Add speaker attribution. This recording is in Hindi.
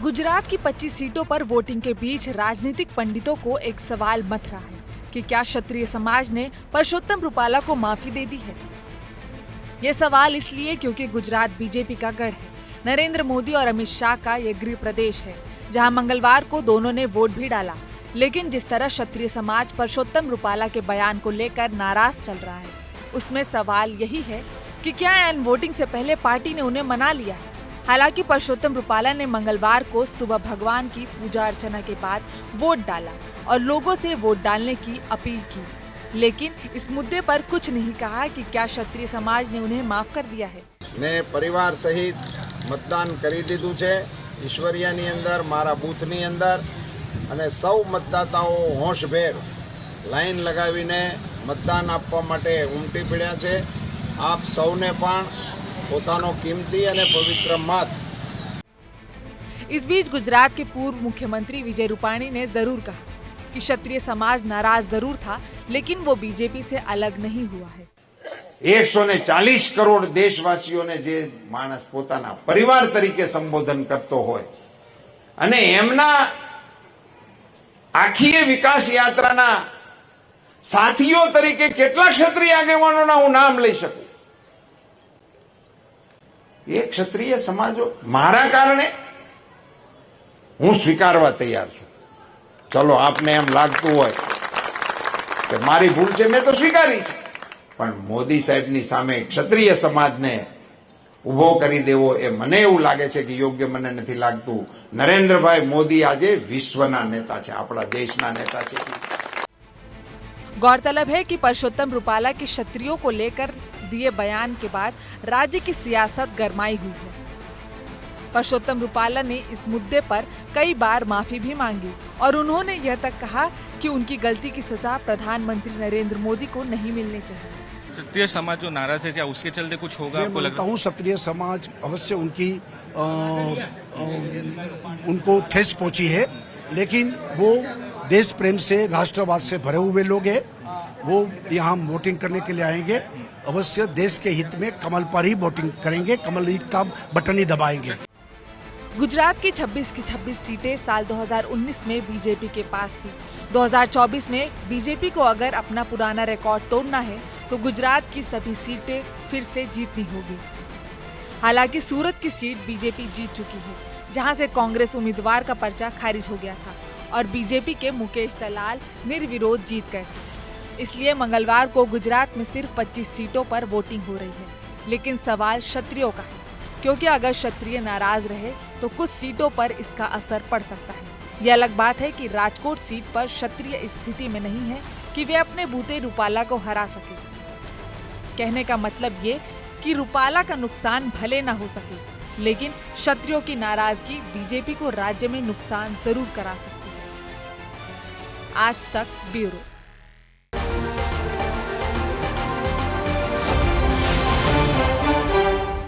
Speaker 1: गुजरात की 25 सीटों पर वोटिंग के बीच राजनीतिक पंडितों को एक सवाल मथ रहा है कि क्या क्षत्रिय समाज ने परषोत्तम रूपाला को माफी दे दी है। ये सवाल इसलिए क्योंकि गुजरात बीजेपी का गढ़ है। नरेंद्र मोदी और अमित शाह का ये गृह प्रदेश है, जहां मंगलवार को दोनों ने वोट भी डाला। लेकिन जिस तरह क्षत्रिय समाज परषोत्तम रूपाला के बयान को लेकर नाराज चल रहा है, उसमें सवाल यही है कि क्या एन वोटिंग से पहले पार्टी ने उन्हें मना लिया है। हालांकि परषोत्तम रूपाला ने मंगलवार को सुबह भगवान की पूजा अर्चना के बाद वोट डाला और लोगों से वोट डालने की अपील की, लेकिन इस मुद्दे पर कुछ नहीं कहा कि क्या क्षत्रिय समाज ने उन्हें माफ कर दिया है।
Speaker 2: ने परिवार सहित मतदान કરી દીધું છે ઈશ્વરિયાની અંદર, મારા બૂથની અંદર, અને સૌ મતદાતાઓ હોશભેર લાઈન લગાવીને મતદાન આપવા માટે ઉમટી પડ્યા છે। આપ સૌને પણ પોતાનો कीमती અને પવિત્ર મત।
Speaker 1: इस बीच गुजरात के पूर्व मुख्यमंत्री विजय रूपाणी ने जरूर कहा कि क्षत्रिय समाज नाराज जरूर था, लेकिन वो बीजेपी से अलग नहीं हुआ है।
Speaker 3: 140 करोड़ देशवासीओने जे माणस पोताना परिवार तरीके संबोधन करतो होय अने एमना आखी विकास यात्राना साथीओ तरीके केटला क्षत्रिय आगेवानोना हूँ नाम लई शकूं। ये क्षत्रिय समाजो मारा कारणे हूँ स्वीकारवा तैयार छूं। चलो आपने एम लागतुं होय के मारी भूल छे, मैं तो स्वीकारी छे, पण मोदी साहेबनी सामे क्षत्रिय समाजने उभो करी देवो ए मने एवुं लागे छे कि योग्य मने नथी लागतुं। नरेंद्रभाई मोदी आजे विश्वना नेता छे, आपणा देशना नेता छे।
Speaker 1: गौरतलब है कि परषोत्तम रूपाला के क्षत्रियों को लेकर दिए बयान के बाद राज्य की सियासत गरमाई हुई है। परषोत्तम रूपाला ने इस मुद्दे पर कई बार माफी भी मांगी और उन्होंने यह तक कहा कि उनकी गलती की सजा प्रधानमंत्री नरेंद्र मोदी को नहीं मिलनी चाहिए।
Speaker 4: क्षत्रिय समाज जो नाराज है, क्या उसके चलते कुछ होगा? आपको लगता
Speaker 5: हूँ क्षत्रिय समाज अवश्य उनको ठेस पहुंची है, लेकिन वो देश प्रेम से, राष्ट्रवाद से भरे हुए लोग हैं। वो यहाँ वोटिंग करने के लिए आएंगे, अवश्य देश के हित में कमल पर ही वोटिंग करेंगे, कमल का बटन ही दबाएंगे।
Speaker 1: गुजरात की 26 की 26 सीटें साल 2019 में बीजेपी के पास थी। 2024 में बीजेपी को अगर अपना पुराना रिकॉर्ड तोड़ना है तो गुजरात की सभी सीटें फिर से जीतनी होगी। हालांकि सूरत की सीट बीजेपी जीत चुकी है, जहां से कांग्रेस उम्मीदवार का पर्चा खारिज हो गया था और बीजेपी के मुकेश दलाल निर्विरोध जीत गए थे। इसलिए मंगलवार को गुजरात में सिर्फ 25 सीटों पर वोटिंग हो रही है। लेकिन सवाल क्षत्रियों का है, क्योंकि अगर क्षत्रिय नाराज रहे तो कुछ सीटों पर इसका असर पड़ सकता है। यह अलग बात है कि राजकोट सीट पर क्षत्रिय स्थिति में नहीं है कि वे अपने बूते रूपाला को हरा सके। कहने का मतलब ये कि रूपाला का नुकसान भले न हो सके, लेकिन क्षत्रियों की नाराजगी बीजेपी को राज्य में नुकसान जरूर करा सकती है। आज तक ब्यूरो।